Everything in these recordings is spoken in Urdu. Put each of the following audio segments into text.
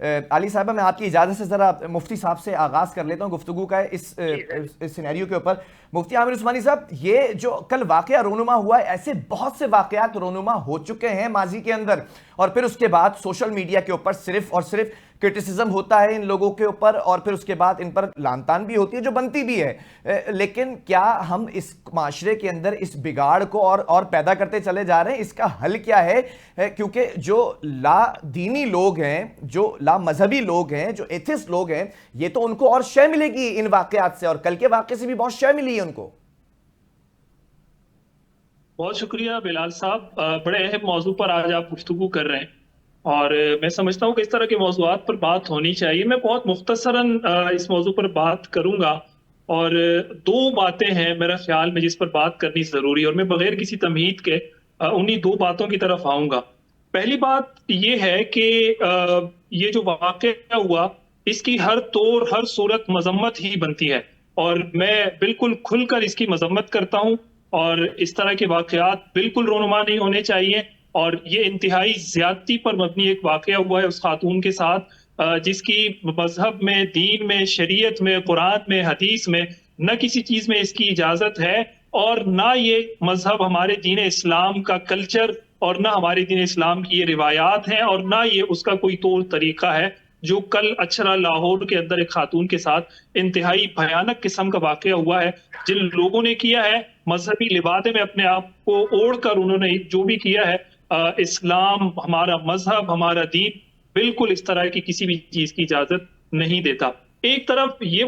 علی صاحبہ میں آپ کی اجازت سے ذرا مفتی صاحب سے آغاز کر لیتا ہوں گفتگو کا اس سینیریو کے اوپر. مفتی عامر عثمانی صاحب، یہ جو کل واقعہ رونما ہوا ہے، ایسے بہت سے واقعات رونما ہو چکے ہیں ماضی کے اندر، اور پھر اس کے بعد سوشل میڈیا کے اوپر صرف اور صرف کرٹیسزم ہوتا ہے ان لوگوں کے اوپر، اور پھر اس کے بعد ان پر لعن طعن بھی ہوتی ہے جو بنتی بھی ہے. لیکن کیا ہم اس معاشرے کے اندر اس بگاڑ کو اور پیدا کرتے چلے جا رہے ہیں؟ اس کا حل کیا ہے؟ کیونکہ جو لا دینی لوگ ہیں، جو لا مذہبی لوگ ہیں، جو ایتھسٹ لوگ ہیں، یہ تو ان کو اور شے ملے گی ان واقعات سے، اور کل کے واقعے سے بھی بہت شے ملی ہے ان کو. بہت شکریہ بلال صاحب، بڑے اہم موضوع پر آج آپ گفتگو کر رہے ہیں، اور میں سمجھتا ہوں کہ اس طرح کے موضوعات پر بات ہونی چاہیے. میں بہت مختصراً اس موضوع پر بات کروں گا، اور دو باتیں ہیں میرا خیال میں جس پر بات کرنی ضروری ہے، اور میں بغیر کسی تمہید کے انہی دو باتوں کی طرف آؤں گا. پہلی بات یہ ہے کہ یہ جو واقعہ ہوا اس کی ہر طور ہر صورت مذمت ہی بنتی ہے، اور میں بالکل کھل کر اس کی مذمت کرتا ہوں، اور اس طرح کے واقعات بالکل رونما نہیں ہونے چاہیے. اور یہ انتہائی زیادتی پر مبنی ایک واقعہ ہوا ہے اس خاتون کے ساتھ، جس کی مذہب میں، دین میں، شریعت میں، قرآن میں، حدیث میں نہ کسی چیز میں اس کی اجازت ہے، اور نہ یہ مذہب ہمارے دین اسلام کا کلچر اور نہ ہمارے دین اسلام کی یہ روایات ہیں، اور نہ یہ اس کا کوئی طور طریقہ ہے. جو کل اچھرا لاہور کے اندر ایک خاتون کے ساتھ انتہائی بھیانک قسم کا واقعہ ہوا ہے، جن لوگوں نے کیا ہے مذہبی لبادے میں اپنے آپ کو اوڑھ کر انہوں نے جو بھی کیا ہے، اسلام، ہمارا مذہب، ہمارا دین بالکل اس طرح کی کسی بھی چیز کی اجازت نہیں دیتا. ایک طرف یہ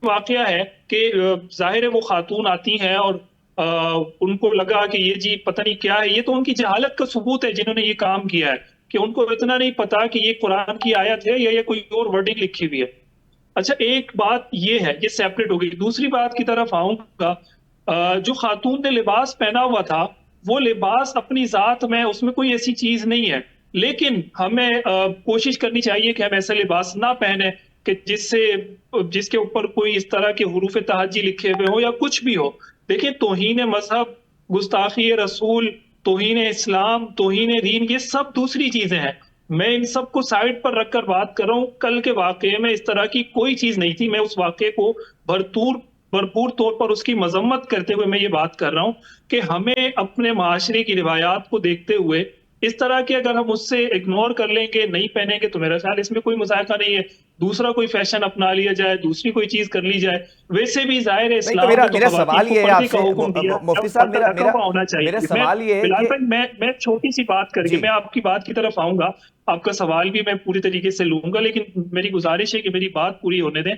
واقعہ ہے کہ ظاہر ہے وہ خاتون آتی ہیں اور ان کو لگا کہ یہ جی پتہ نہیں کیا ہے. یہ تو ان کی جہالت کا ثبوت ہے جنہوں نے یہ کام کیا ہے، کہ ان کو اتنا نہیں پتا کہ یہ قرآن کی آیت ہے یا یہ کوئی اور ورڈنگ لکھی ہوئی ہے. اچھا، ایک بات یہ ہے، یہ سیپریٹ ہو گئی. دوسری بات کی طرف آؤں گا. جو خاتون نے لباس پہنا ہوا تھا، وہ لباس اپنی ذات میں اس میں کوئی ایسی چیز نہیں ہے، لیکن ہمیں کوشش کرنی چاہیے کہ ہم ایسا لباس نہ پہنے کہ جس کے اوپر کوئی اس طرح کے حروف تہجی لکھے ہوئے ہو یا کچھ بھی ہو. دیکھیں، توہین مذہب، گستاخی رسول، توہین اسلام، توہین دین، یہ سب دوسری چیزیں ہیں. میں ان سب کو سائڈ پر رکھ کر بات کر رہا ہوں. کل کے واقعے میں اس طرح کی کوئی چیز نہیں تھی. میں اس واقعے کو بھرپور طور پر اس کی مذمت کرتے ہوئے میں یہ بات کر رہا ہوں کہ ہمیں اپنے معاشرے کی روایات کو دیکھتے ہوئے اس طرح کے اگر ہم اس سے اگنور کر لیں گے، نہیں پہنیں گے، تو میرا خیال اس میں کوئی مذائقہ نہیں ہے. دوسرا کوئی فیشن اپنا لیا جائے، دوسری کوئی چیز کر لی جائے. ویسے بھی ظاہر ہے نہیں تو اسلام نے تو میرا خواتین سوال کو یہ ہے آپ پردے کا سے حکم دیا، مفتی صاحب، رکھا ہوا ہونا میرا چاہیے. سوال یہ ہے بلال کہ بھائی، میں چھوٹی سی بات کر کے جی میں آپ کی بات کی طرف آؤں گا. آپ کا سوال بھی میں پوری طریقے سے لوں گا، لیکن میری گزارش ہے کہ میری بات پوری ہونے دیں.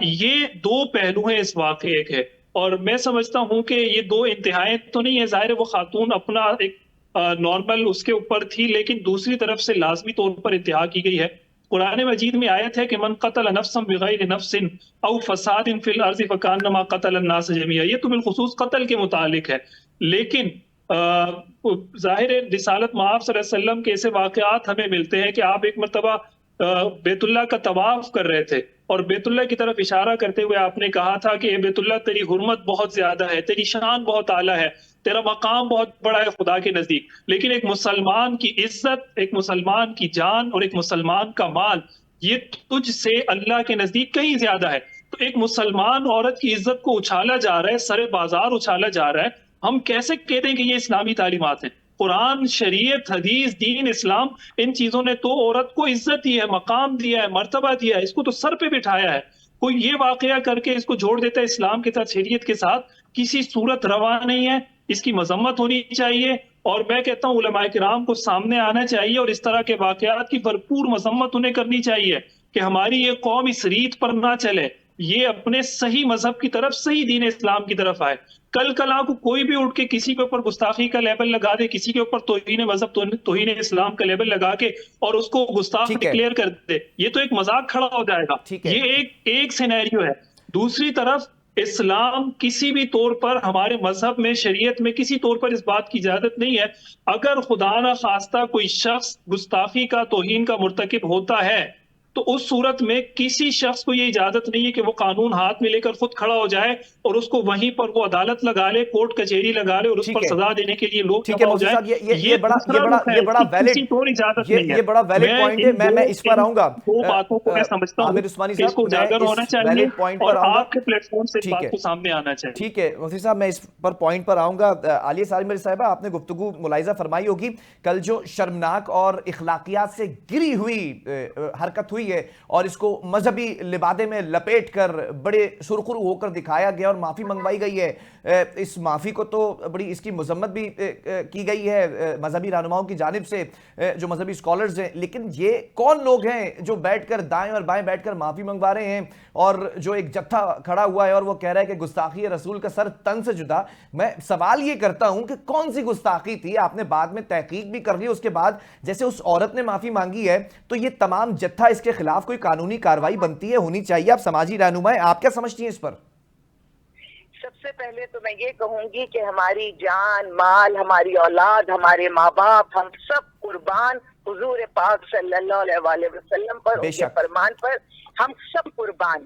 یہ دو پہلو ہیں اس واقعے کے، اور میں سمجھتا ہوں کہ یہ دو انتہائیں تو نہیں ہے. ظاہر ہے وہ خاتون اپنا ایک نارمل اس کے اوپر تھی، لیکن دوسری طرف سے لازمی طور پر انتہا کی گئی ہے. قرآن مجید میں آیت ہے کہ من قتل نفسا بغیر نفس او فساد فی الارض فکانما قتل الناس جميعا. یہ تو بالخصوص قتل کے متعلق ہے، لیکن ظاہر رسالت مآب صلی اللہ علیہ وسلم کے ایسے واقعات ہمیں ملتے ہیں کہ آپ ایک مرتبہ بیت اللہ کا طواف کر رہے تھے، اور بیت اللہ کی طرف اشارہ کرتے ہوئے آپ نے کہا تھا کہ اے بیت اللہ، تیری حرمت بہت زیادہ ہے، تیری شان بہت اعلیٰ ہے، تیرا مقام بہت بڑا ہے خدا کے نزدیک، لیکن ایک مسلمان کی عزت، ایک مسلمان کی جان اور ایک مسلمان کا مال، یہ تجھ سے اللہ کے نزدیک کہیں زیادہ ہے. تو ایک مسلمان عورت کی عزت کو اچھالا جا رہا ہے، سر بازار اچھالا جا رہا ہے. ہم کیسے کہتے ہیں کہ یہ اسلامی تعلیمات ہیں؟ قرآن، شریعت، حدیث، دین اسلام، ان چیزوں نے تو عورت کو عزت دی ہے، مقام دیا ہے، مرتبہ دیا ہے، اس کو تو سر پہ بٹھایا ہے. کوئی یہ واقعہ کر کے اس کو جوڑ دیتا ہے اسلام کے ساتھ، شریعت کے ساتھ، کسی صورت روا نہیں ہے. اس کی مذمت ہونی چاہیے، اور میں کہتا ہوں علماء کرام کو سامنے آنا چاہیے اور اس طرح کے واقعات کی بھرپور مذمت انہیں کرنی چاہیے کہ ہماری یہ قوم اس ریت پر نہ چلے، یہ اپنے صحیح مذہب کی طرف، صحیح دین اسلام کی طرف آئے. کل کو کوئی بھی اٹھ کے کسی کے اوپر گستاخی کا لیبل لگا دے، کسی کے اوپر توہین مذہب، توہین اسلام کا لیبل لگا کے اور اس کو گستاخ ٹھیک ہے، ڈکلیئر کر دے، یہ تو ایک مذاق کھڑا ہو جائے گا. ٹھیک ہے. یہ ایک سینیریو ہے. دوسری طرف اسلام کسی بھی طور پر، ہمارے مذہب میں، شریعت میں کسی طور پر اس بات کی اجازت نہیں ہے اگر خدا نہ خواستہ کوئی شخص گستاخی کا، توہین کا مرتکب ہوتا ہے تو اس صورت میں کسی شخص کو یہ اجازت نہیں ہے کہ وہ قانون ہاتھ میں لے کر خود کھڑا ہو جائے اور اس کو وہیں پر وہ عدالت لگا لے، کورٹ کچہری لگا لے اور اس ٹھیک پر ہے، سزا دینے کے لیے لوگ ٹھیک ہے جمع ہو مفتی جائیں۔ صاحب، یہ یہ بڑا دوسرا رخ ہے، یہ اس بڑا کی ویلڈ، کسی کو اور اجازت نہیں ہے۔ یہ بڑا ویلڈ میں پوائنٹ ہے، میں اس پر آؤں گا۔ دو باتوں کو میں سمجھتا ہوں عامر عثمانی کہ اس صاحب، کو میں اجاگر اس ہونا چاہیے ویلڈ پوائنٹ اور پر آؤں گا۔ آپ کے پلیٹ فارم سے اس ٹھیک بات ہے، کو سامنے آنا چاہیے۔ ٹھیک ہے مفتی صاحب، میں اس پر پوائنٹ پر آؤں گا۔ عالیہ سالم میری صاحبہ، آپ نے گفتگو ملاحظہ فرمائی ہوگی، کل جو شرمناک اور اخلاقیات سے گری ہوئی حرکت ہوئی ہے اور اس کو مذہبی لبادے میں لپیٹ کر بڑے سرخرو ہو کر دکھایا گیا اور معافی منگوائی گئی ہے، اس معافی کو تو بڑی اس کی مذمت بھی کی گئی ہے مذہبی رہنماؤں کی جانب سے، جو مذہبی اسکالرز ہیں، لیکن یہ کون لوگ ہیں جو بیٹھ کر دائیں اور بائیں بیٹھ کر معافی منگوا رہے ہیں اور جو ایک جتھا کھڑا ہوا ہے اور وہ کہہ رہا ہے کہ گستاخی رسول کا سر تن سے جدا؟ میں سوال یہ کرتا ہوں کہ کون سی گستاخی تھی؟ آپ نے بعد میں تحقیق بھی کر لی، اس کے بعد جیسے اس عورت نے معافی مانگی ہے تو یہ تمام جتھا، اس کے خلاف کوئی قانونی کارروائی بنتی ہے، ہونی چاہیے؟ آپ سماجی رہنما ہیں، آپ کیا سمجھتی ہیں اس پر؟ سب سے پہلے تو میں یہ کہوں گی کہ ہماری جان، مال، ہماری اولاد، ہمارے ماں باپ، ہم سب قربان حضور پاک صلی اللہ علیہ وسلم پر، ان کے فرمان پر ہم سب قربان۔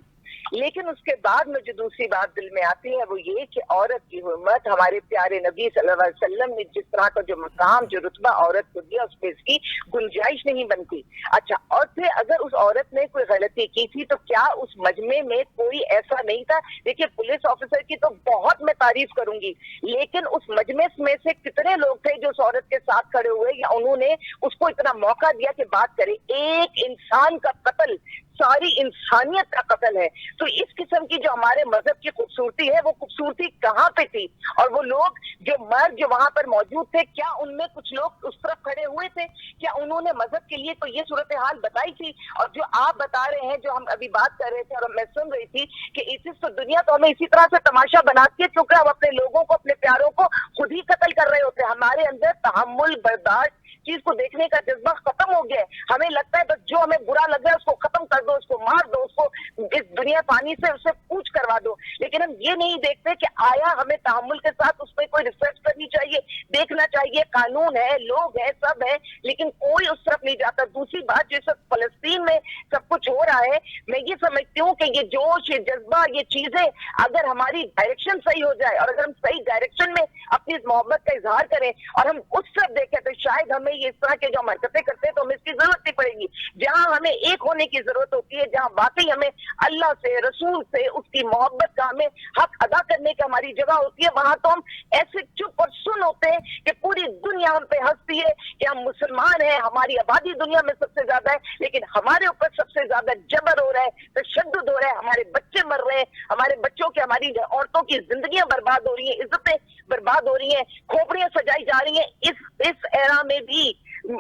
لیکن اس کے بعد میں جو دوسری بات دل میں آتی ہے وہ یہ کہ عورت کی حرمت، ہمارے پیارے نبی صلی اللہ علیہ وسلم نے جس طرح کا جو مقام، جو رتبہ عورت کو دیا، اس پہ اس کی گنجائش نہیں بنتی۔ اچھا، اور پھر اگر اس عورت نے کوئی غلطی کی تھی تو کیا اس مجمع میں کوئی ایسا نہیں تھا؟ دیکھیے، پولیس آفیسر کی تو بہت میں تعریف کروں گی، لیکن اس مجمع میں سے کتنے لوگ تھے جو اس عورت کے ساتھ کھڑے ہوئے یا انہوں نے اس کو اتنا موقع دیا کہ بات کرے؟ ایک انسان کا قتل ساری انسانیت کا قتل ہے۔ تو اس قسم کی جو ہمارے مذہب کی خوبصورتی ہے، وہ خوبصورتی کہاں پہ تھی؟ اور وہ لوگ جو مرد جو وہاں پر موجود تھے، کیا ان میں کچھ لوگ اس طرف کھڑے ہوئے تھے؟ کیا انہوں نے مذہب کے لیے تو یہ صورتحال بتائی تھی؟ اور جو آپ بتا رہے ہیں، جو ہم ابھی بات کر رہے تھے اور میں سن رہی تھی کہ اس تو دنیا تو ہمیں اسی طرح سے تماشا بناتی ہے کیونکہ ہم اپنے لوگوں کو، اپنے پیاروں کو خود ہی قتل کر رہے ہوتے ہیں۔ ہمارے اندر تحمل، برداشت چیز کو دیکھنے کا جذبہ ختم ہو گیا ہے۔ ہمیں لگتا ہے بس جو ہمیں برا لگ رہا ہے اس کو ختم کر دو، اس کو مار دو، اس کو اس دنیا پانی سے اسے پوچھ کروا دو، لیکن ہم یہ نہیں دیکھتے کہ آیا ہمیں تحمل کے ساتھ اس پہ کوئی ریسرچ کرنی چاہیے، دیکھنا چاہیے۔ قانون ہے، لوگ ہیں، سب ہے، لیکن کوئی اس طرف نہیں جاتا۔ دوسری بات، جو سب فلسطین میں سب کچھ ہو رہا ہے، میں یہ سمجھتی ہوں کہ یہ جوش، یہ جذبہ، یہ چیزیں اگر ہماری ڈائریکشن صحیح ہو جائے اور اگر ہم صحیح ڈائریکشن میں اپنی اس محبت کا اظہار کریں اور ہم اس طرف دیکھیں تو شاید ہمیں یہ اس طرح کے جو ہم حرکتیں کرتے ہیں تو ہمیں اس کی ضرورت نہیں پڑے گی۔ جہاں ہمیں ایک ہونے کی ضرورت ہوتی ہے، جہاں واقعی ہمیں اللہ سے، رسول سے، اس کی محبت کا ہمیں حق ادا کرنے کی ہماری جگہ ہوتی ہے، وہاں تو ہم ایسے چپ اور سن ہوتے ہیں کہ پوری دنیا ہم پہ ہنستی ہے کہ ہم مسلمان ہیں، ہماری آبادی دنیا میں سب سے زیادہ ہے، لیکن ہمارے اوپر سب سے زیادہ جبر ہو رہا ہے، تشدد ہو رہا ہے، ہمارے بچے مر رہے ہیں، ہمارے بچوں کے، ہماری عورتوں کی زندگیاں برباد ہو رہی ہیں، عزتیں برباد ہو رہی ہیں، کھوپڑیاں سجائی جا رہی ہیں۔ اس ایرا میں بھی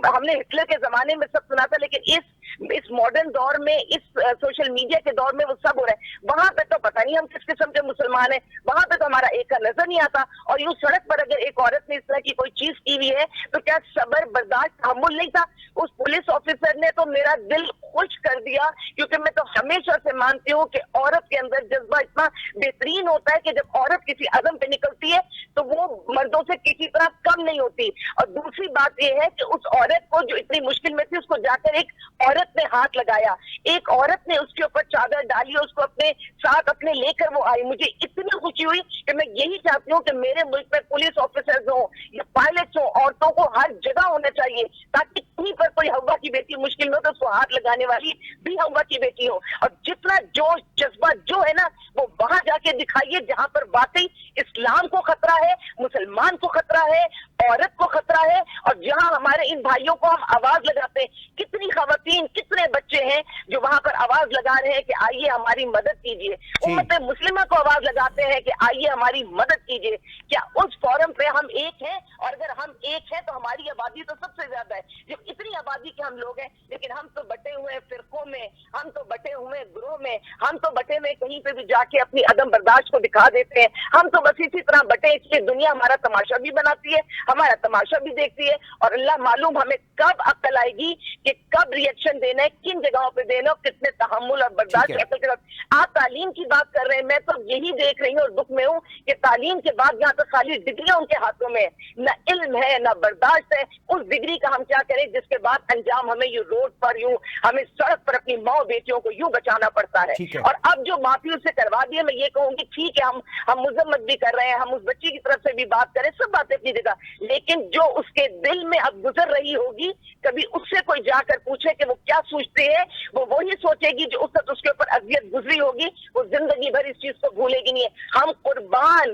ہم نے ہٹلر کے زمانے میں سب سنا تھا، لیکن اس ماڈرن دور میں، اس سوشل میڈیا کے دور میں وہ سب ہو رہا ہے۔ وہاں پہ تو پتہ نہیں ہم کس قسم کے مسلمان ہیں، وہاں پہ تو ہمارا ایک کا نظر نہیں آتا۔ اور یوں سڑک پر اگر ایک عورت نے اس طرح کی کوئی چیز کی ہوئی ہے تو کیا صبر، برداشت، تحمل نہیں تھا؟ اس پولیس آفیسر نے تو میرا دل خوش کر دیا، کیونکہ میں تو ہمیشہ سے مانتی ہوں کہ عورت کے اندر جذبہ اتنا بہترین ہوتا ہے کہ جب عورت کسی عزم پہ نکلتی ہے تو وہ مردوں سے کسی طرح کم نہیں ہوتی۔ اور دوسری بات یہ ہے کہ اس عورت کو جو اتنی مشکل میں تھی، اس کو جا کر ایک عورت نے ہاتھ لگایا، ایک عورت نے اس کے اوپر چادر ڈالی، اس کو اپنے ساتھ اپنے لے کر وہ آئی۔ مجھے اتنی خوشی ہوئی کہ میں یہی چاہتی ہوں کہ میرے ملک میں پولیس آفیسرز ہوں یا پائلٹس ہوں، عورتوں کو ہر جگہ ہونا چاہیے تاکہ کہیں پر کوئی ہوا کی بیٹی مشکل میں ہو تو اس کو ہاتھ لگانے والی بھی ہوا کی بیٹی ہو۔ اور جتنا جوش، جذبہ جو ہے نا، وہ وہاں جا کے دکھائیے جہاں پر واقعی اسلام کو خطرہ ہے، مسلمان کو خطرہ ہے، عورت کو خطرہ ہے، اور جہاں ہمارے ان بھائیوں کو ہم آواز لگاتے ہیں۔ کتنی خواتین، کتنے بچے ہیں جو وہاں پر آواز لگا رہے ہیں کہ آئیے ہماری مدد کیجیے۔ امت مسلمہ کو آواز لگاتے ہیں کہ آئیے ہماری مدد کیجیے۔ کیا اس فورم پہ ہم ایک ہیں؟ اور اگر ہم ایک ہیں تو ہماری آبادی تو سب سے زیادہ ہے۔ جب اتنی آبادی کے ہم لوگ ہیں، لیکن ہم تو بٹے ہوئے ہیں فرقوں میں، ہم تو بٹے ہوئے گروہ میں، ہم تو بٹے ہوئے کہیں پہ بھی جا کے اپنی عدم برداشت کو دکھا دیتے ہیں۔ ہم تو بس اسی طرح بٹے، اس لیے دنیا ہمارا تماشا بھی بناتی ہے، ہمارا تماشا بھی دیکھتی ہے، اور اللہ معلوم ہمیں کب عقل آئے گی کہ کب ریئیکشن دینا ہے، کن جگہوں پہ دینا ہے، کتنے تحمل اور برداشت کے ساتھ۔ آپ تعلیم کی بات کر رہے ہیں، میں تو یہی دیکھ رہی ہوں اور دکھ میں ہوں کہ تعلیم کے بعد یہاں تو خالی ڈگریاں ان کے ہاتھوں میں نہ علم ہے نہ برداشت ہے. اس ڈگری کا ہم کیا کریں جس کے بعد انجام ہمیں یوں روڈ پر یوں ہمیں سڑک پر اپنی ماں بیٹیوں کو یوں بچانا پڑتا ہے. اور اب جو معافی سے کروا دیا, میں یہ کہوں گی ٹھیک ہے ہم مذمت بھی کر رہے ہیں, ہم اس بچی کی طرف سے بھی بات کریں, سب باتیں اپنی جگہ, لیکن جو اس کے دل میں اب گزر رہی ہوگی, کبھی اس سے کوئی جا کر پوچھے کہ وہ کیا سوچتے ہیں, وہ وہی سوچے گی جو اس وقت اس کے اوپر اذیت گزری ہوگی, وہ زندگی بھر اس چیز کو بھولے گی نہیں ہے. ہم قربان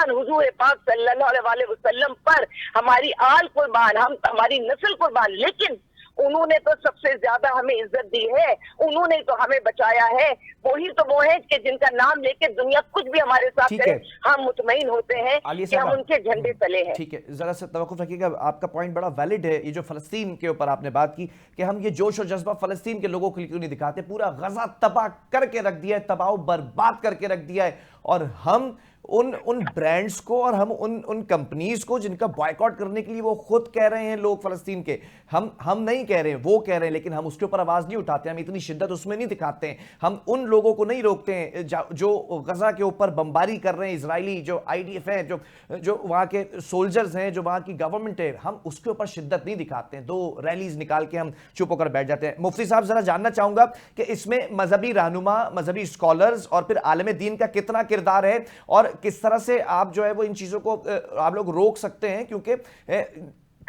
حضور پاک صلی اللہ علیہ وسلم پر, ہماری آل قربان, ہماری نسل قربان, لیکن انہوں نے تو سب سے زیادہ ہمیں عزت دی ہے, انہوں نے تو ہمیں بچایا ہے, وہی تو وہ ہیں کہ جن کا نام لے کے دنیا کچھ بھی ہمارے ساتھ کرے ہم مطمئن ہوتے ہیں کہ ہم ان کے جھنڈے تلے ہیں. ٹھیک ہے, ذرا سا توقف رکھیے گا, آپ کا پوائنٹ بڑا ویلڈ ہے. یہ جو فلسطین کے اوپر آپ نے بات کی کہ ہم یہ جوش و جذبہ فلسطین کے لوگوں کو کیوں نہیں دکھاتے, پورا غزہ تباہ کر کے رکھ دیا ہے, تباہ و برباد کر کے رکھ دیا ہے, اور ہم ان برانڈز کو اور ہم ان کمپنیز کو جن کا بائیکاٹ کرنے کے لیے وہ خود کہہ رہے ہیں لوگ فلسطین کے, ہم نہیں کہہ رہے ہیں, وہ کہہ رہے ہیں, لیکن ہم اس کے اوپر آواز نہیں اٹھاتے, ہم اتنی شدت اس میں نہیں دکھاتے ہیں, ہم ان لوگوں کو نہیں روکتے ہیں جو غزہ کے اوپر بمباری کر رہے ہیں, اسرائیلی جو IDF ہیں, جو وہاں کے سولجرز ہیں, جو وہاں کی گورنمنٹ ہے, ہم اس کے اوپر شدت نہیں دکھاتے ہیں. 2 ریلیز نکال کے ہم چپ ہو کر بیٹھ جاتے ہیں. مفتی صاحب ذرا جاننا چاہوں گا کہ اس میں مذہبی رہنما, مذہبی اسکالرز اور پھر عالم دین کا کتنا کردار ہے, اور کس طرح سے آپ جو ہے وہ ان چیزوں کو آپ لوگ روک سکتے ہیں, کیونکہ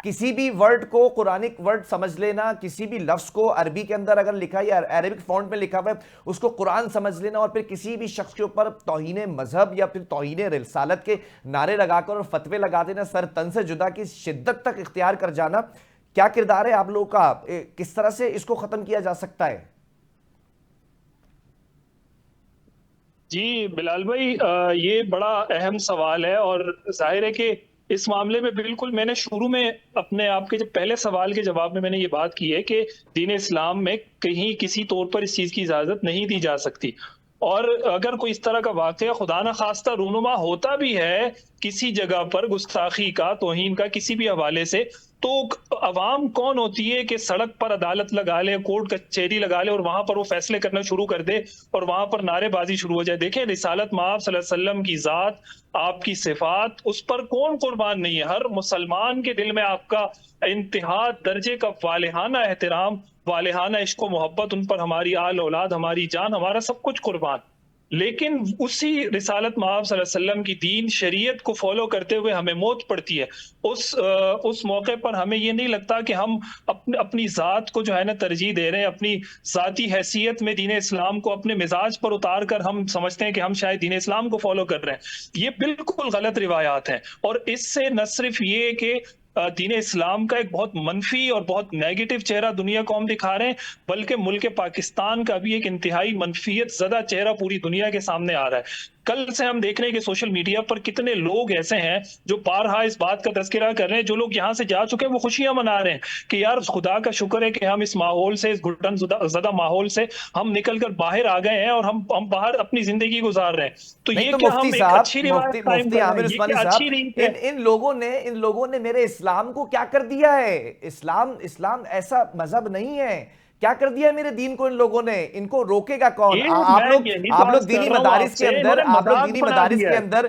کسی بھی ورڈ کو, قرآنک ورڈ سمجھ لینا, کسی بھی لفظ کو عربی کے اندر اگر لکھا ہے یا عربک فونٹ میں لکھا ہوا ہے اس کو قرآن سمجھ لینا, اور پھر کسی بھی شخص کے اوپر توہین مذہب یا پھر توہین رسالت کے نعرے لگا کر اور فتوے لگا دینا, سر تن سے جدا کی شدت تک اختیار کر جانا, کیا کردار ہے آپ لوگوں کا, کس طرح سے اس کو ختم کیا جا سکتا ہے؟ جی بلال بھائی, یہ بڑا اہم سوال ہے, اور ظاہر ہے کہ اس معاملے میں بالکل میں نے شروع میں اپنے آپ کے پہلے سوال کے جواب میں نے یہ بات کی ہے کہ دین اسلام میں کہیں کسی طور پر اس چیز کی اجازت نہیں دی جا سکتی, اور اگر کوئی اس طرح کا واقعہ خدا نہ خواستہ رونما ہوتا بھی ہے کسی جگہ پر گستاخی کا, توہین کا, کسی بھی حوالے سے, تو عوام کون ہوتی ہے کہ سڑک پر عدالت لگا لے, کورٹ کچہری لگا لے, اور وہاں پر وہ فیصلے کرنا شروع کر دے, اور وہاں پر نعرے بازی شروع ہو جائے. دیکھیں رسالت مآب صلی اللہ علیہ وسلم کی ذات, آپ کی صفات, اس پر کون قربان نہیں ہے. ہر مسلمان کے دل میں آپ کا انتہا درجے کا والہانہ احترام, والہانہ عشق و محبت, ان پر ہماری آل اولاد, ہماری جان, ہمارا سب کچھ قربان. لیکن اسی رسالت مآب صلی اللہ علیہ وسلم کی دین شریعت کو فالو کرتے ہوئے ہمیں موت پڑتی ہے. اس موقع پر ہمیں یہ نہیں لگتا کہ ہم اپنی ذات کو جو ہے نا ترجیح دے رہے ہیں, اپنی ذاتی حیثیت میں دین اسلام کو اپنے مزاج پر اتار کر ہم سمجھتے ہیں کہ ہم شاید دین اسلام کو فالو کر رہے ہیں. یہ بالکل غلط روایات ہیں, اور اس سے نہ صرف یہ کہ دین اسلام کا ایک بہت منفی اور بہت نیگیٹو چہرہ دنیا کو ہم دکھا رہے ہیں, بلکہ ملک پاکستان کا بھی ایک انتہائی منفیت زدہ چہرہ پوری دنیا کے سامنے آ رہا ہے. کل سے ہم دیکھ رہے ہیں کہ سوشل میڈیا پر کتنے لوگ ایسے ہیں جو بارہا اس بات کا تذکرہ کر رہے ہیں, جو لوگ یہاں سے جا چکے ہیں وہ خوشیاں منا رہے ہیں کہ یار خدا کا شکر ہے کہ ہم اس ماحول سے, اس گھٹن زدہ ماحول سے ہم نکل کر باہر آ گئے ہیں, اور ہم باہر اپنی زندگی گزار رہے ہیں. تو یہ کہ ہم ایک اچھی روایت قائم کر رہے ہیں, یہ اچھی نہیں ہے. ان لوگوں نے میرے اسلام کو کیا کر دیا ہے؟ اسلام ایسا مذہب نہیں ہے. کیا کر دیا ہے میرے دین کو ان لوگوں نے؟ ان کو روکے گا کون؟ آپ لوگ دینی مدارس کے اندر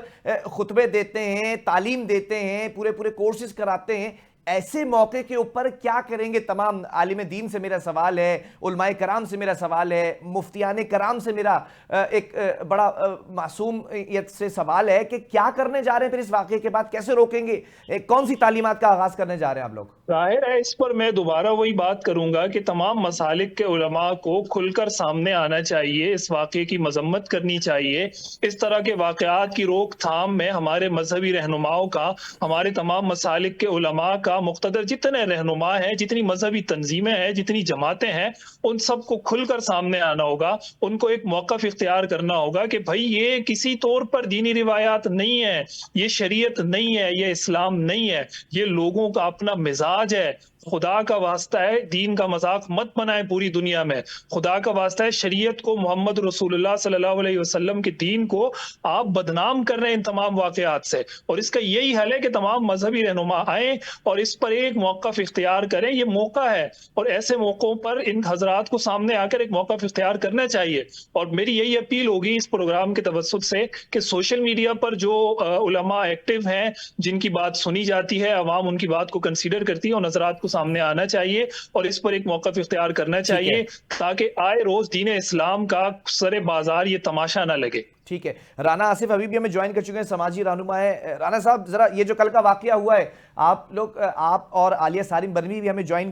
خطبے دیتے ہیں, تعلیم دیتے ہیں, پورے کورسز کراتے ہیں. ایسے موقع کے اوپر کیا کریں گے تمام عالم دین سے میرا سوال ہے, علماء کرام سے میرا سوال ہے, مفتیان کرام سے میرا ایک بڑا معصومیت سے سوال ہے کہ کیا کرنے جا رہے ہیں پھر اس واقعے کے بعد؟ کیسے روکیں گے؟ کون سی تعلیمات کا آغاز کرنے جا رہے ہیں آپ لوگ؟ ظاہر ہے اس پر میں دوبارہ وہی بات کروں گا کہ تمام مسالک کے علماء کو کھل کر سامنے آنا چاہیے, اس واقعے کی مذمت کرنی چاہیے. اس طرح کے واقعات کی روک تھام میں ہمارے مذہبی رہنماؤں کا, ہمارے تمام مسالک کے علماء کا, مقتدر جتنے رہنما ہیں, جتنی مذہبی تنظیمیں ہیں, جتنی جماعتیں ہیں, ان سب کو کھل کر سامنے آنا ہوگا. ان کو ایک موقف اختیار کرنا ہوگا کہ بھائی یہ کسی طور پر دینی روایات نہیں ہے, یہ شریعت نہیں ہے, یہ اسلام نہیں ہے, یہ لوگوں کا اپنا مزاج ہے, خدا کا واسطہ ہے دین کا مذاق مت بنائیں پوری دنیا میں. خدا کا واسطہ ہے شریعت کو، محمد رسول اللہ صلی اللہ علیہ وسلم کے دین کو آپ بدنام کر رہے ہیں ان تمام واقعات سے. اور اس کا یہی حل ہے کہ تمام مذہبی رہنما آئیں اور اس پر ایک موقف اختیار کریں. یہ موقع ہے اور ایسے موقعوں پر ان حضرات کو سامنے آ کر ایک موقف اختیار کرنا چاہیے. اور میری یہی اپیل ہوگی اس پروگرام کے توسط سے کہ سوشل میڈیا پر جو علماء ایکٹیو ہیں، جن کی بات سنی جاتی ہے، عوام ان کی بات کو کنسیڈر کرتی ہے، اور نظرات کو سامنے آنا چاہیے اور اس پر ایک موقف اختیار کرنا چاہیے تاکہ آئے روز دین اسلام کا سر بازار یہ تماشا نہ لگے. ٹھیک ہے. رانا آصف ابھی بھی ہمیں جوائن کر چکے ہیں، سماجی رہنما ہے. رانا صاحب ذرا یہ جو کل کا واقعہ ہوا ہے، آپ اور عالیہ سالم برمی بھی ہمیں جوائن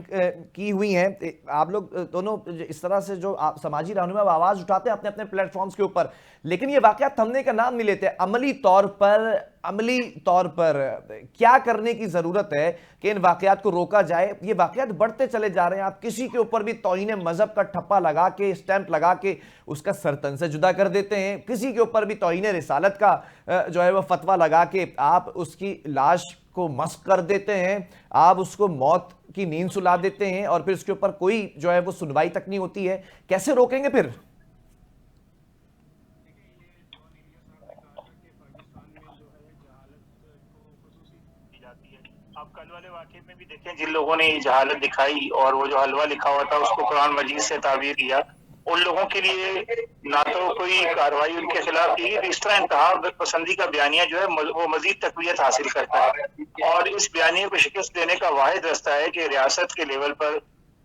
کی ہوئی ہیں. آپ لوگ دونوں اس طرح سے جو سماجی رہنما آواز اٹھاتے ہیں اپنے اپنے پلیٹ فارمز کے اوپر، لیکن یہ واقعات تھمنے کا نام نہیں لیتے. عملی طور پر کیا کرنے کی ضرورت ہے کہ ان واقعات کو روکا جائے؟ یہ واقعات بڑھتے چلے جا رہے ہیں. آپ کسی کے اوپر بھی توہین مذہب کا ٹھپا لگا کے، اسٹیمپ لگا کے اس کا سرتن سے جدا کر دیتے ہیں. کسی کے اوپر بھی توہین رسالت کا جو ہے وہ فتویٰ لگا کے آپ اس کی لاش کو مسخ کر دیتے ہیں، آپ اس کو موت کی نیند سلا دیتے ہیں، اور پھر اس کے اوپر کوئی جو ہے وہ سنوائی تک نہیں ہوتی ہے. کیسے روکیں گے پھر؟ آپ کل والے واقعے میں بھی دیکھیں، جن لوگوں نے یہ جہالت دکھائی اور وہ جو حلوہ لکھا ہوا تھا اس کو قرآن مجید سے تعبیر کیا، ان لوگوں کے لیے نہ تو کوئی کارروائی ان کے خلاف کی. اس طرح انتہا پسندی کا بیانیہ جو ہے وہ مزید تقویت حاصل کرتا ہے، اور اس بیانیے کو شکست دینے کا واحد رستہ ہے کہ ریاست کے لیول پر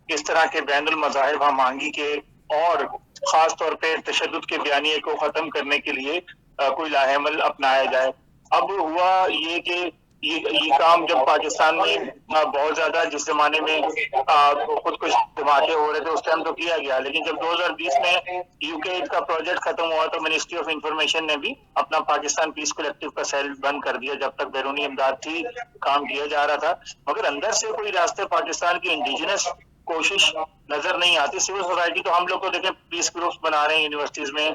اس طرح کے بین المذاہب ہم آہنگی کے اور خاص طور پہ تشدد کے بیانیے کو ختم کرنے کے لیے کوئی لاہ عمل اپنایا جائے. اب ہوا یہ کہ یہ کام جب پاکستان میں بہت زیادہ، جس زمانے میں خود کش دھماکے ہو رہے تھے اس ٹائم تو کیا گیا، لیکن جب 2020 میں یو کے کا پروجیکٹ ختم ہوا تو منسٹری آف انفارمیشن نے بھی اپنا پاکستان پیس کلیکٹیو کا سیل بند کر دیا. جب تک بیرونی امداد تھی کام کیا جا رہا تھا، مگر اندر سے کوئی راستے پاکستان کی انڈیجنس کوشش نظر نہیں آتی. سول سوسائٹی تو ہم لوگ تو دیکھیں پیس گروپس بنا رہے ہیں یونیورسٹیز میں،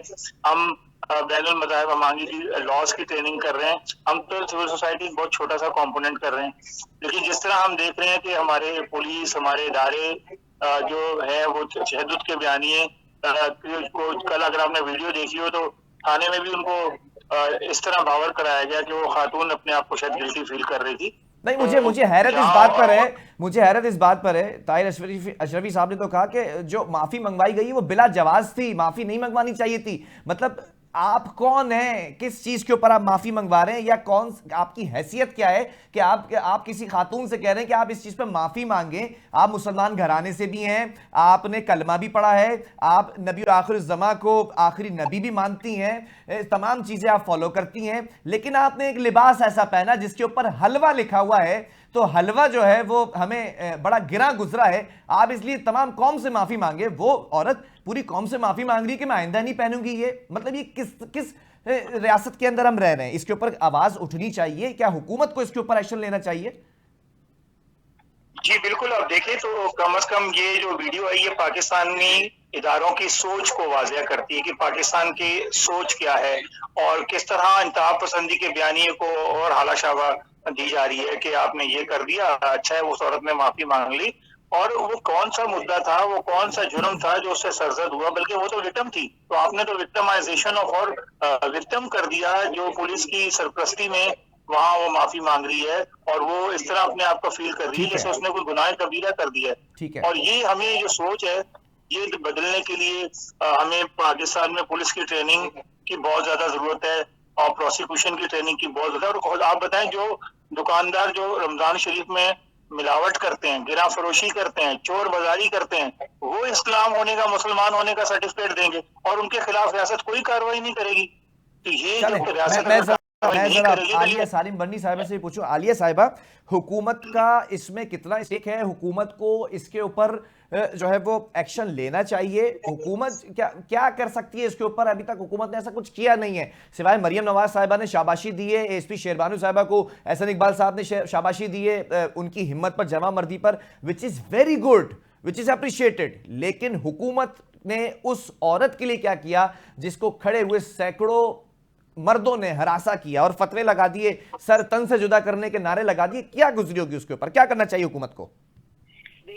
ہم بین المذاہب ہمانگی کی لاس کی ٹریننگ کر رہے ہیں، ہم تو سول سوسائٹی بہت چھوٹا سا کمپوننٹ کر رہے ہیں. لیکن جس طرح ہم دیکھ رہے ہیں کہ ہمارے پولیس، ہمارے ادارے جو ہے وہ تشدد کے بیانیے، کل اگر آپ نے ویڈیو دیکھی ہو تو تھانے میں بھی ان کو اس طرح باور کرایا گیا کہ وہ خاتون اپنے آپ کو شاید گلٹی فیل کر رہی تھی. نہیں، مجھے حیرت اس بات پر ہے طاہر اشرفی صاحب نے تو کہا کہ جو معافی منگوائی گئی وہ بلا جواز تھی، معافی نہیں منگوانی چاہیے تھی. مطلب آپ کون ہیں؟ کس چیز کے اوپر آپ معافی منگوا رہے ہیں؟ یا آپ کی حیثیت کیا ہے کہ آپ کسی خاتون سے کہہ رہے ہیں کہ آپ اس چیز پہ معافی مانگیں؟ آپ مسلمان گھرانے سے بھی ہیں، آپ نے کلمہ بھی پڑھا ہے، آپ نبی اور آخر الزماں کو آخری نبی بھی مانتی ہیں، تمام چیزیں آپ فالو کرتی ہیں، لیکن آپ نے ایک لباس ایسا پہنا جس کے اوپر حلوہ لکھا ہوا ہے. تو حلوہ جو ہے وہ ہمیں بڑا گراں گزرا ہے. آپ اس لیے تمام قوم سے معافی مانگے. وہ عورت پوری قوم سے معافی مانگ رہی ہے کہ میں آئندہ نہیں پہنوں گی. یہ مطلب یہ کس ریاست کے اندر ہم رہ رہے ہیں؟ اس کے اوپر آواز اٹھنی چاہیے. کیا حکومت کو اس کے اوپر ایکشن لینا چاہیے؟ جی بالکل. آپ دیکھیں تو کم از کم یہ جو ویڈیو ہے یہ پاکستانی اداروں کی سوچ کو واضح کرتی ہے کہ پاکستان کی سوچ کیا ہے اور کس طرح انتہا پسندی کے بیانیے کو اور حالہ شعبہ دی جا رہی ہے کہ آپ نے یہ کر دیا، اچھا ہے اس عورت نے معافی مانگ لی. اور وہ کون سا مدعا تھا، وہ کون سا جرم تھا جو اس سے سرزد ہوا؟ بلکہ وہ تو وکٹم تھی. تو آپ نے تو وکٹمائزیشن آف اور وکٹم کر دیا جو پولیس کی سرپرستی میں وہاں وہ معافی مانگ رہی ہے اور وہ اس طرح اپنے آپ کو فیل کر رہی ہے جیسے اس نے کوئی گناہ کبیرہ کر دیا ہے. اور یہ ہمیں یہ سوچ ہے، یہ بدلنے کے لیے ہمیں پاکستان میں پولیس کی ٹریننگ کی بہت زیادہ ضرورت ہے اور پروسیکیوشن کی ٹریننگ کی بہت زیادہ. اور آپ بتائیں جو دکاندار جو رمضان شریف میں ملاوٹ کرتے ہیں، گراں فروشی کرتے ہیں، چور بازاری کرتے ہیں، وہ اسلام ہونے کا، مسلمان ہونے کا سرٹیفکیٹ دیں گے اور ان کے خلاف ریاست کوئی کارروائی نہیں کرے گی. تو یہ جو ریاست میں ذرا عالیہ سالم برنی صاحبہ سے پوچھوں. عالیہ صاحبہ، حکومت کا اس میں کتنا اسٹیک ہے؟ حکومت کو اس کے اوپر جو ہے وہ ایکشن لینا چاہیے. حکومت کیا کر سکتی ہے اس کے اوپر؟ ابھی تک حکومت نے ایسا کچھ کیا نہیں ہے سوائے مریم نواز صاحبہ نے شاباشی دی ہے، ایس پی شیربانو صاحبہ کو احسن اقبال صاحب نے شاباشی دی ہے ان کی ہمت پر، جمع مردی پر، which is very good, which is appreciated. لیکن حکومت نے اس عورت کے لیے کیا کیا جس کو کھڑے ہوئے سینکڑوں مردوں نے ہراساں کیا اور فتوے لگا دیے، سر تن سے جدا کرنے کے نعرے لگا دیے؟ کیا گزری ہوگی اس کے اوپر؟ کیا کرنا چاہیے حکومت کو؟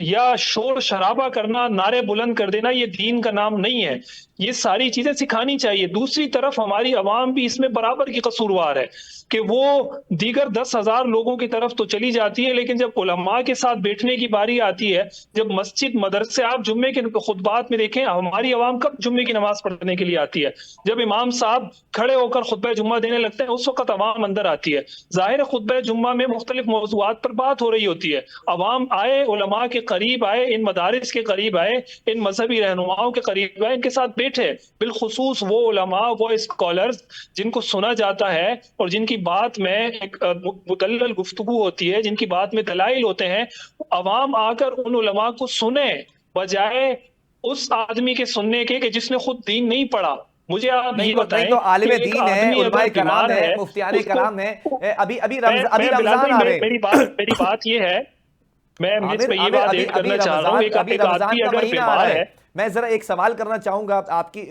یا شور شرابہ کرنا، نعرے بلند کر دینا، یہ دین کا نام نہیں ہے. یہ ساری چیزیں سکھانی چاہیے. دوسری طرف ہماری عوام بھی اس میں برابر کی قصوروار ہے کہ وہ دیگر 10,000 لوگوں کی طرف تو چلی جاتی ہے، لیکن جب علماء کے ساتھ بیٹھنے کی باری آتی ہے، جب مسجد مدرسے، آپ جمعے کے خطبات میں دیکھیں ہماری عوام کب جمعے کی نماز پڑھنے کے لیے آتی ہے؟ جب امام صاحب کھڑے ہو کر خطبہ جمعہ دینے لگتے ہیں اس وقت عوام اندر آتی ہے. ظاہر خطبہ جمعہ میں مختلف موضوعات پر بات ہو رہی ہوتی ہے. عوام آئے، علماء کے قریب آئے، ان مدارس کے قریب آئے، ان مذہبی رہنماؤں کے قریب آئے، ان کے ساتھ بیٹھے. بالخصوص وہ علماء، وہ اسکالرز جن کو سنا جاتا ہے اور جن کی بات میں ایک مدلل گفتگو ہوتی ہے، جن کی بات میں دلائل ہوتے ہیں، عوام آ کر ان علماء کو سنیں بجائے اس آدمی کے سننے کے کہ جس نے خود دین نہیں پڑھا. مجھے آپ یہ بتائیں تو عالم کہ ایک دین ہے، آدمی علماء اگر کرام بیمار ہے، ہے، مفتیان کرام ہیں. ابھی میں بلال رمضان بھائی، آ رہے. میری بات یہ ہے، میں اس پہ یہ بات ایڈ کرنا ابھی چاہ رہا ہوں، ابھی ایک رمضان آدمی کا اگر مہینہ آ رہا بیمار ہے. ہے. میں ذرا ایک سوال کرنا چاہوں گا آپ کی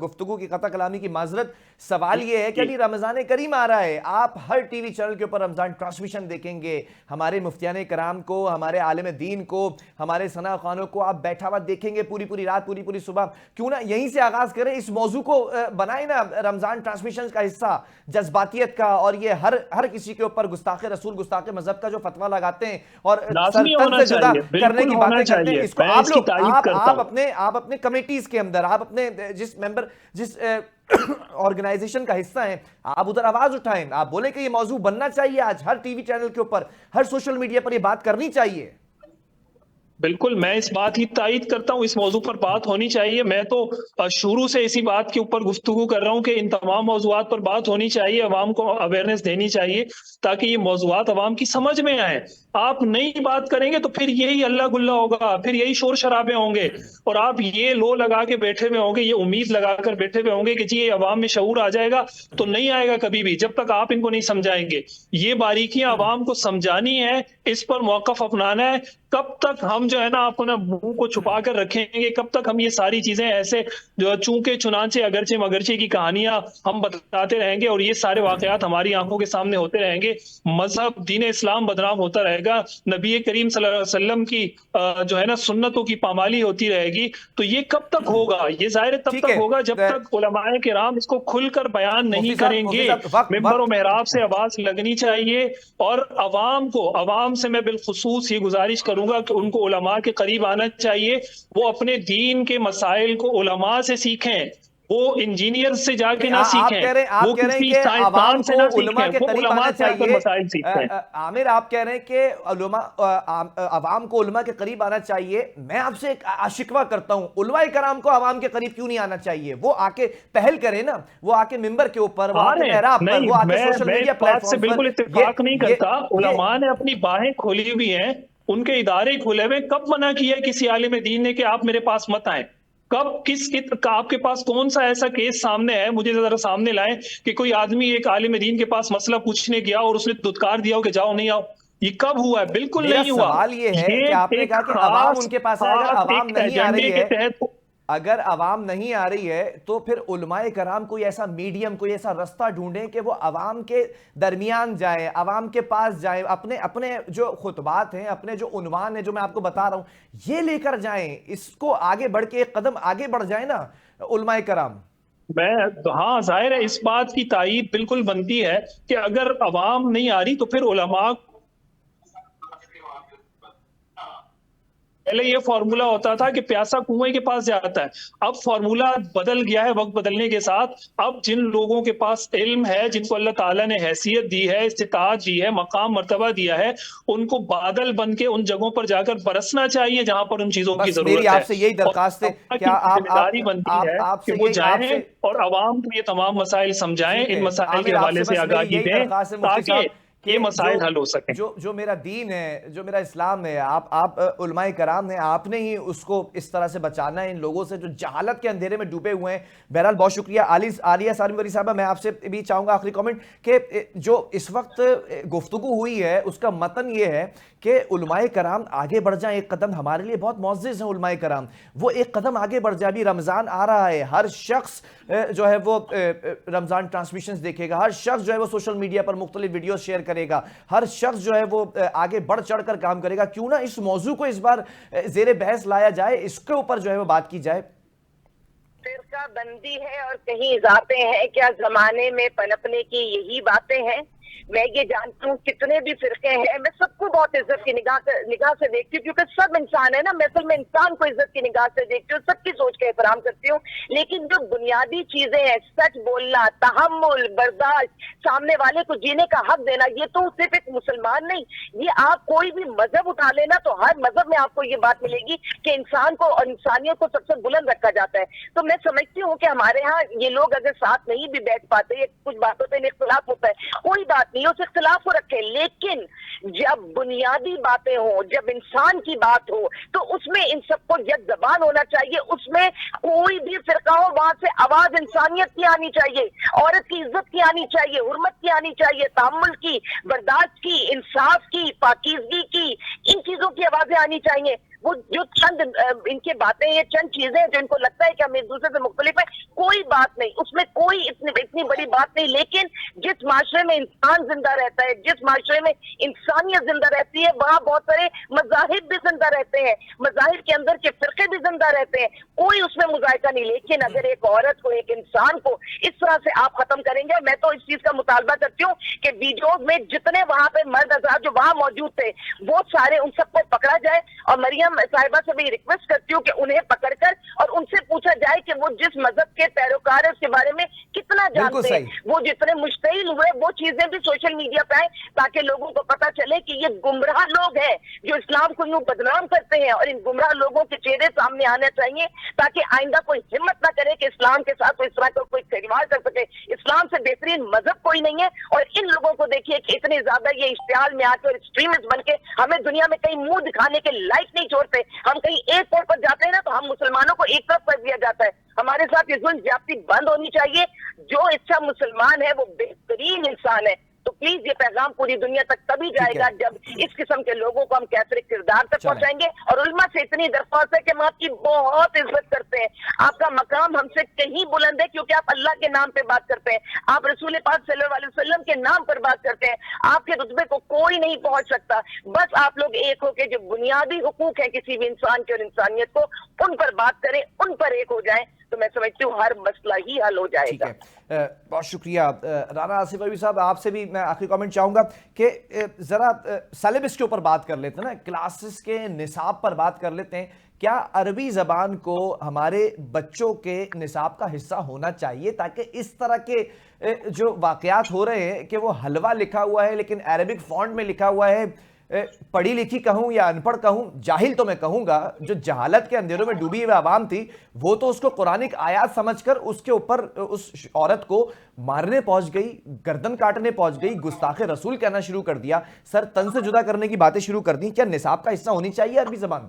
گفتگو کی قطع کلامی کی معذرت. سوال یہ ہے کہ ابھی رمضان کریم آ رہا ہے، آپ ہر ٹی وی چینل کے اوپر رمضان ٹرانسمیشن دیکھیں گے، ہمارے مفتیان کرام کو، ہمارے عالم دین کو، ہمارے ثنا خوانوں کو آپ بیٹھا ہوا دیکھیں گے پوری رات، پوری صبح. کیوں نہ یہیں سے آغاز کریں، اس موضوع کو بنائیں نا رمضان ٹرانسمیشن کا حصہ، جذباتیت کا. اور یہ ہر کسی کے اوپر گستاخ رسول، گستاخ مذہب کا جو فتویٰ لگاتے ہیں اور لازمی تن ہونا سے جدا چاہیے، کرنے بالکل کی ہونا باتیں کرتے ہیں، چاہیے. اس کو میں آپ اس کی لوگ تائید کرتا ہوں. آپ اپنے کمیٹیز کے اندر، آپ اپنے جس ممبر، جس آرگنائزیشن کا حصہ ہیں، آپ ادھر آواز اٹھائیں، آپ بولیں کہ یہ موضوع بننا چاہیے. آج ہر ٹی وی چینل کے اوپر، ہر سوشل میڈیا پر یہ بات کرنی چاہیے. بالکل میں اس بات کی تائید کرتا ہوں، اس موضوع پر بات ہونی چاہیے. میں تو شروع سے اسی بات کے اوپر گفتگو کر رہا ہوں کہ ان تمام موضوعات پر بات ہونی چاہیے، عوام کو اویئرنیس دینی چاہیے تاکہ یہ موضوعات عوام کی سمجھ میں آئیں. آپ نئی بات کریں گے تو پھر یہی اللہ گلہ ہوگا، پھر یہی شور شرابے ہوں گے، اور آپ یہ لو لگا کے بیٹھے ہوئے ہوں گے، یہ امید لگا کر بیٹھے ہوئے ہوں گے کہ جی یہ عوام میں شعور آ جائے گا. تو نہیں آئے گا کبھی بھی جب تک آپ ان کو نہیں سمجھائیں گے. یہ باریکیاں عوام کو سمجھانی ہے، اس پر موقف اپنانا ہے. کب تک ہم جو ہے نا اپنا منہ کو چھپا کر رکھیں گے؟ کب تک ہم یہ ساری چیزیں ایسے جو چونکہ چنانچہ اگرچہ مگرچہ کی کہانیاں ہم بتاتے رہیں گے اور یہ سارے واقعات ہماری آنکھوں کے سامنے ہوتے رہیں گے؟ مذہب دین اسلام بدنام ہوتا رہے گا، نبی کریم صلی اللہ علیہ وسلم کی جو ہے نا سنتوں کی پامالی ہوتی رہے گی. تو یہ کب تک ہوگا؟ یہ ظاہر تب ٹھیک تک ہے. ہوگا جب تک علماء کرام اس کو کھل کر بیان مفتی نہیں کریں گے. صاحب ممبر و محراب سے آواز لگنی چاہیے، اور عوام سے میں بالخصوص یہ گزارش کروں گا کہ ان کو علماء کے قریب آنا چاہیے. وہ اپنے دین کے مسائل کو علماء سے سیکھیں، وہ انجینئر سے جا کے نہ آپ سیکھیں، کہہ رہے وہ ہیں کسی کہ سائنسدان عوام سے کو نہ علماء سیکھیں، کے وہ قریب علماء آنا سے آ کر چاہیے. مسائل سیکھیں. عامر آپ کہہ رہے ہیں کہ عوام کو علماء کے قریب آنا چاہیے. میں آپ سے ایک شکوہ کرتا ہوں، علماء کرام کو عوام کے قریب کیوں نہیں آنا چاہیے؟ وہ آ کے پہل کریں نا، وہ آ کے ممبر کے اوپر، وہ آ کے محراب پر، وہ آ کے سوشل میں میڈیا اس پلیٹ بات سے فارمز پر. بالکل اتفاق نہیں کرتا. یہ علماء نے اپنی باہیں کھولی ہوئی ہیں، ان کے ادارے کھلے ہوئے. کب منع کیا کسی عالم دین نے کہ آپ میرے پاس مت آئیں؟ کب آپ کے پاس کون سا ایسا کیس سامنے ہے؟ مجھے ذرا سامنے لائیں کہ کوئی آدمی ایک عالم دین کے پاس مسئلہ پوچھنے گیا اور اس نے دھتکار دیا ہو کہ جاؤ نہیں آؤ. یہ کب ہوا ہے؟ بالکل میرا نہیں ہوا. سوال یہ ہے کہ آپ نے ایک کہا کہ عوام ان کے پاس ہے. اگر خاص عوام ایک نہیں آ ایجنڈے رہی کے ہے، تحت اگر عوام نہیں آ رہی ہے تو پھر علماء کرام کوئی ایسا میڈیم، کوئی ایسا رستہ ڈھونڈیں کہ وہ عوام کے درمیان جائیں، عوام کے پاس جائیں، اپنے جو خطبات ہیں، اپنے جو عنوان ہیں جو میں آپ کو بتا رہا ہوں، یہ لے کر جائیں، اس کو آگے بڑھ کے ایک قدم آگے بڑھ جائیں نا علماء کرام. ہاں ظاہر ہے اس بات کی تائید بالکل بنتی ہے کہ اگر عوام نہیں آ رہی تو پھر علماء پہلے یہ فارمولا ہوتا تھا کہ پیاسا کنویں کے پاس جاتا ہے. اب فارمولا بدل گیا ہے وقت بدلنے کے ساتھ. اب جن لوگوں کے پاس علم ہے، جن کو اللہ تعالیٰ نے حیثیت دی ہے، استطاعت دی ہے، مقام مرتبہ دیا ہے، ان کو بادل بن کے ان جگہوں پر جا کر برسنا چاہیے جہاں پر ان چیزوں کی بس میری ضرورت ہے. آپ سے یہی درخواست ہے، اور کیا ذمہ داری بنتی ہے آپ کہ سے وہ آپ جائیں سے اور عوام کو یہ تمام مسائل سمجھائیں، ٹھیک ان ہے مسائل کے عامر، آپ حوالے سے سے بس میری آگاہی یہی دیں درخواست ہے مفتی تاکہ صاحب یہ مسائل حل ہو سکیں. جو میرا دین ہے، جو میرا اسلام ہے، آپ علماء کرام ہیں، آپ نے ہی اس کو اس طرح سے بچانا ہے ان لوگوں سے جو جہالت کے اندھیرے میں ڈوبے ہوئے ہیں. بہرحال بہت شکریہ. عالیہ سالم ولی صاحبہ، میں آپ سے بھی چاہوں گا آخری کامنٹ کہ جو اس وقت گفتگو ہوئی ہے اس کا متن یہ ہے کہ علماء کرام آگے بڑھ جائیں ایک قدم. ہمارے لیے بہت معزز ہیں علماء کرام، وہ ایک قدم آگے بڑھ جائے. ابھی رمضان آ رہا ہے، ہر شخص جو ہے وہ رمضان ٹرانسمیشنز دیکھے گا، ہر شخص جو ہے وہ سوشل میڈیا پر مختلف ویڈیوز شیئر کرے گا, ہر شخص جو ہے وہ آگے بڑھ چڑھ کر کام کرے گا. کیوں نہ اس موضوع کو اس بار زیر بحث لایا جائے, اس کے اوپر جو ہے وہ بات کی جائے. فرقہ بندی ہے اور کہیں اضافے ہیں, کیا زمانے میں پنپنے کی یہی باتیں ہیں؟ میں یہ جانتی ہوں کتنے بھی فرقے ہیں, میں سب کو بہت عزت کی نگاہ سے دیکھتی ہوں, کیونکہ سب انسان ہے نا. میں اصل میں انسان کو عزت کی نگاہ سے دیکھتی ہوں, سب کی سوچ کا احترام کرتی ہوں. لیکن جو بنیادی چیزیں ہیں, سچ بولنا, تحمل, برداشت, سامنے والے کو جینے کا حق دینا, یہ تو صرف ایک مسلمان نہیں, یہ آپ کوئی بھی مذہب اٹھا لینا تو ہر مذہب میں آپ کو یہ بات ملے گی کہ انسان کو اور انسانیت کو سب سے بلند رکھا جاتا ہے. تو میں سمجھتی ہوں کہ ہمارے ہاں یہ لوگ اگر ساتھ نہیں بھی بیٹھ پاتے, کچھ باتوں پہ اختلاف ہوتا ہے, کوئی بات نہیں, اس اختلاف کو رکھے, لیکن جب بنیادی باتیں ہوں, جب انسان کی بات ہو, تو اس میں ان سب کو یک زبان ہونا چاہیے. اس میں کوئی بھی فرقہ ہو, وہاں سے آواز انسانیت کی آنی چاہیے, عورت کی عزت کی آنی چاہیے, حرمت کی آنی چاہیے, تحمل کی, برداشت کی, انصاف کی, پاکیزگی کی, ان چیزوں کی آوازیں آنی چاہیے. وہ جو چند ان کی باتیں, یہ چند چیزیں جو ان کو لگتا ہے کہ ہم ایک دوسرے سے مختلف ہیں, کوئی بات نہیں, اس میں کوئی اتنی بڑی بات نہیں. لیکن جس معاشرے میں انسان زندہ رہتا ہے, جس معاشرے میں انسانیت زندہ رہتی ہے, وہاں بہت سارے مذاہب بھی زندہ رہتے ہیں, مذاہب کے اندر کے فرقے بھی زندہ رہتے ہیں, کوئی اس میں مذائقہ نہیں. لیکن اگر ایک عورت کو, ایک انسان کو اس طرح سے آپ ختم کریں گے, میں تو اس چیز کا مطالبہ کرتی ہوں کہ ویڈیوز میں جتنے وہاں پہ مرد حضرات جو وہاں موجود تھے, وہ سارے ان سب کو پکڑا جائے. اور مریم صاحبہ سے بھی ریکویسٹ کرتی ہوں کہ انہیں پکڑ کر اور ان سے پوچھا جائے کہ وہ جس مذہب کے پیروکار ہیں اس کے بارے میں کتنا جانتے ہیں. وہ جتنے مشتعل ہوئے وہ چیزیں بھی سوشل میڈیا پہ آئیں, تاکہ لوگوں کو پتا چلے کہ یہ گمراہ لوگ ہیں جو اسلام کو یوں بدنام کرتے ہیں, اور ان گمراہ لوگوں کے چہرے سامنے آنے چاہیے, تاکہ آئندہ کوئی ہمت نہ کرے کہ اسلام کے ساتھ اس طرح کا کوئی کھلواڑ کر سکے. اسلام سے بہترین مذہب کوئی نہیں ہے. اور ان لوگوں کو دیکھیے کہ اتنے زیادہ یہ اشتعال میں آ کے اور ایکسٹریمسٹ بن کے ہمیں دنیا میں کہیں منہ دکھانے کے لائق نہیں چھوڑتے. ہم کہیں ایک طور پر جاتے ہیں نا, تو ہم مسلمانوں کو ایک طرف کر دیا جاتا ہے. ہمارے ساتھ یہ ظلم زیادتی بند ہونی چاہیے. جو اچھا مسلمان ہے وہ بہترین انسان ہے. تو پلیز یہ پیغام پوری دنیا تک تبھی جائے گا جب اس قسم کے لوگوں کو ہم کیسے کردار تک پہنچائیں گے. اور علماء سے اتنی درخواست ہے کہ ہم آپ کی بہت عزت کرتے ہیں, آپ کا مقام ہم سے کہیں بلند ہے, کیونکہ آپ اللہ کے نام پہ بات کرتے ہیں, آپ رسول پاک صلی اللہ علیہ وسلم کے نام پر بات کرتے ہیں. آپ کے رتبے کو کوئی نہیں پہنچ سکتا. بس آپ لوگ ایک ہو کے جو بنیادی حقوق ہیں کسی بھی انسان کے اور انسانیت کو, ان پر بات کریں, ان پر ایک ہو جائیں, تو میں سمجھتی ہوں ہر مسئلہ ہی حل ہو جائے گا. بہت شکریہ. رانا آصف عربی صاحب, آپ سے بھی میں آخری کامنٹ چاہوں گا کہ ذرا سلیبس کے اوپر بات کر لیتے ہیں نا, کلاسز کے نصاب پر بات کر لیتے ہیں. کیا عربی زبان کو ہمارے بچوں کے نصاب کا حصہ ہونا چاہیے, تاکہ اس طرح کے جو واقعات ہو رہے ہیں کہ وہ حلوہ لکھا ہوا ہے لیکن عربک فونٹ میں لکھا ہوا ہے, پڑھی لکھی کہوں یا ان پڑھ کہوں, جاہل تو میں کہوں گا, جو جہالت کے اندھیروں میں ڈوبی ہوئی عوام تھی, وہ تو اس کو قرآنک آیات سمجھ کر اس کے اوپر اس عورت کو مارنے پہنچ گئی, گردن کاٹنے پہنچ گئی, گستاخ رسول کہنا شروع کر دیا, سر تن سے جدا کرنے کی باتیں شروع کر دیں. کیا نصاب کا حصہ ہونی چاہیے عربی زبان؟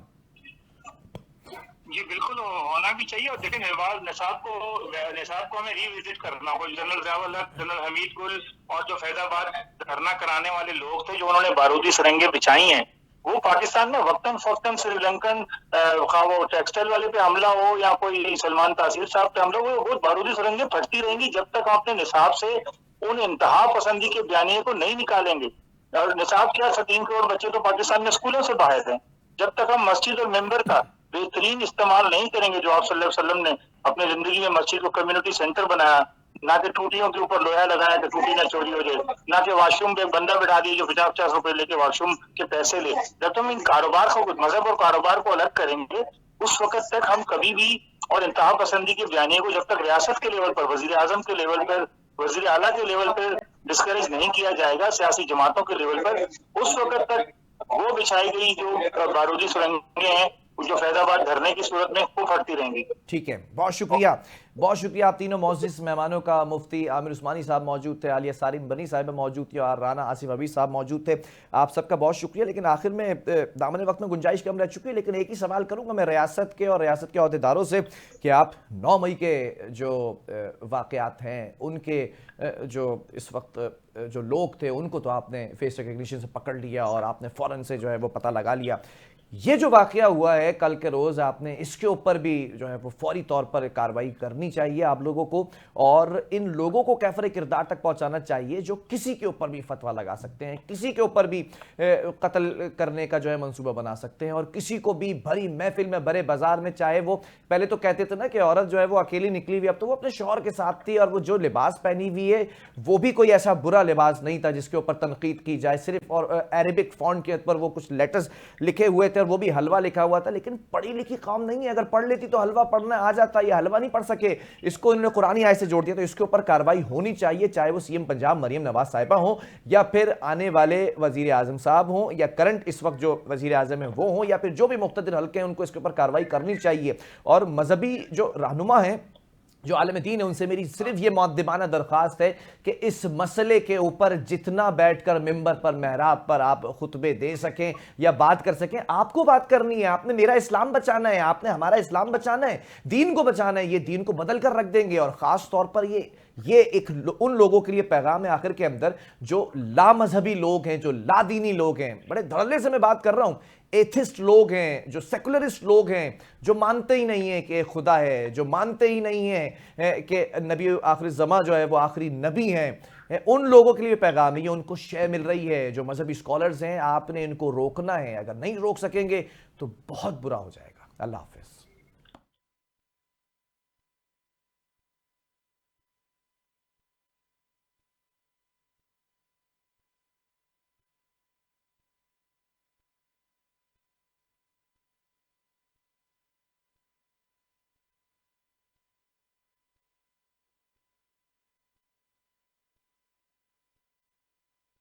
جی بالکل ہونا بھی چاہیے. اور دیکھیں نصاب کو ہمیں ری وزٹ کرنا ہوگا. جنرل ضیاء الحق, جنرل حمید گل اور جو فیض آباد دھرنا کرانے والے لوگ تھے جو انہوں نے بارودی سرنگیں بچھائی ہیں, وہ پاکستان میں وقتاً فوقتاً سری لنکن وہ ٹیکسٹائل والے پہ حملہ ہو یا کوئی سلمان تاثیر صاحب پہ حملہ ہو, وہ بارودی سرنگیں پھٹتی رہیں گی جب تک آپ اپنے نصاب سے ان انتہا پسندی کے بیانیے کو نہیں نکالیں گے. اور نصاب کیا, 3 کروڑ بچے تو پاکستان میں اسکولوں سے باہر ہیں. جب تک ہم مسجد اور ممبر کا بہترین استعمال نہیں کریں گے, جو آپ صلی اللہ علیہ وسلم نے اپنے زندگی میں مسجد کو کمیونٹی سینٹر بنایا, نہ کہ ٹوٹیوں کے اوپر لوہا لگایا کہ ٹوٹی نہ چوری ہو جائے, نہ کہ واش روم پہ ایک بندہ بٹھا دیے جو 50 روپے لے کے واش روم کے پیسے لے. جب تم ان کاروبار کو, مذہب اور کاروبار کو الگ کریں گے, اس وقت تک ہم کبھی بھی, اور انتہا پسندی کے بیانیے کو جب تک ریاست کے لیول پر, وزیر اعظم کے لیول پر, وزیر اعلیٰ کے لیول پر ڈسکریج نہیں کیا جائے گا, سیاسی جماعتوں کے لیول پر, اس وقت تک وہ بچھائی گئی جو بارودی سرنگیں ہیں جو فیض آباد دھرنے کی صورت میں وہ پھٹتی رہیں گی. ٹھیک ہے, بہت شکریہ. بہت شکریہ آپ تینوں معزز مہمانوں کا. مفتی عامر عثمانی صاحب موجود تھے, عالیہ سارم بنی صاحب موجود تھی, اور رانا آصف عربی صاحب موجود تھے. آپ سب کا بہت شکریہ. لیکن آخر میں دامن وقت میں گنجائش کم رہ چکی ہے, لیکن ایک ہی سوال کروں گا میں ریاست کے اور ریاست کے عہدیداروں سے کہ آپ 9 مئی کے جو واقعات ہیں ان کے جو اس وقت جو لوگ تھے ان کو تو آپ نے فیس ریکگنیشن سے پکڑ لیا اور آپ نے فوراً سے جو ہے وہ پتہ لگا لیا. یہ جو واقعہ ہوا ہے کل کے روز، آپ نے اس کے اوپر بھی جو ہے وہ فوری طور پر کارروائی کرنی چاہیے آپ لوگوں کو، اور ان لوگوں کو کیفر کردار تک پہنچانا چاہیے جو کسی کے اوپر بھی فتویٰ لگا سکتے ہیں، کسی کے اوپر بھی قتل کرنے کا جو ہے منصوبہ بنا سکتے ہیں، اور کسی کو بھی بھری محفل میں بڑے بازار میں، چاہے وہ پہلے تو کہتے تھے نا کہ عورت جو ہے وہ اکیلی نکلی ہوئی، اب تو وہ اپنے شوہر کے ساتھ تھی، اور وہ جو لباس پہنی ہوئی ہے وہ بھی کوئی ایسا برا لباس نہیں تھا جس کے اوپر تنقید کی جائے، صرف اور عربک فونٹ کے اوپر وہ کچھ لیٹرز لکھے ہوئے تھے اور وہ بھی حلوہ لکھا ہوا تھا، لیکن پڑھی لکھی قوم نہیں ہے، اگر پڑھ لیتی تو حلوہ پڑھنا آ جاتا، یہ حلوہ نہیں پڑھ سکے، اس کو انہوں نے قرآنی آیت سے جوڑ دیا، تو اس کے اوپر کارروائی ہونی چاہیے، چاہے وہ سی ایم پنجاب مریم نواز صاحبہ ہوں یا پھر آنے والے وزیر اعظم صاحب ہوں یا کرنٹ اس وقت جو وزیر اعظم ہیں وہ ہوں یا پھر جو بھی مقتدر حلقے ہیں، ان کو اس کے اوپر کارروائی کرنی چاہیے۔ اور مذہبی جو رہنما ہیں، جو عالم دین ہے، ان سے میری صرف یہ مؤدبانہ درخواست ہے کہ اس مسئلے کے اوپر جتنا بیٹھ کر ممبر پر، محراب پر آپ خطبے دے سکیں یا بات کر سکیں، آپ کو بات کرنی ہے، آپ نے میرا اسلام بچانا ہے، آپ نے ہمارا اسلام بچانا ہے، دین کو بچانا ہے، یہ دین کو بدل کر رکھ دیں گے۔ اور خاص طور پر یہ ایک ان لوگوں کے لیے پیغام ہے آخر کے اندر جو لا مذہبی لوگ ہیں، جو لا دینی لوگ ہیں، بڑے دھڑلے سے میں بات کر رہا ہوں، ایتھسٹ لوگ ہیں، جو سیکولرسٹ لوگ ہیں، جو مانتے ہی نہیں ہیں کہ خدا ہے، جو مانتے ہی نہیں ہیں کہ نبی آخر الزماں جو ہے وہ آخری نبی ہیں، ان لوگوں کے لیے پیغام ہے، یہ ان کو شے مل رہی ہے۔ جو مذہبی اسکالرز ہیں، آپ نے ان کو روکنا ہے، اگر نہیں روک سکیں گے تو بہت برا ہو جائے گا۔ اللہ حافظ۔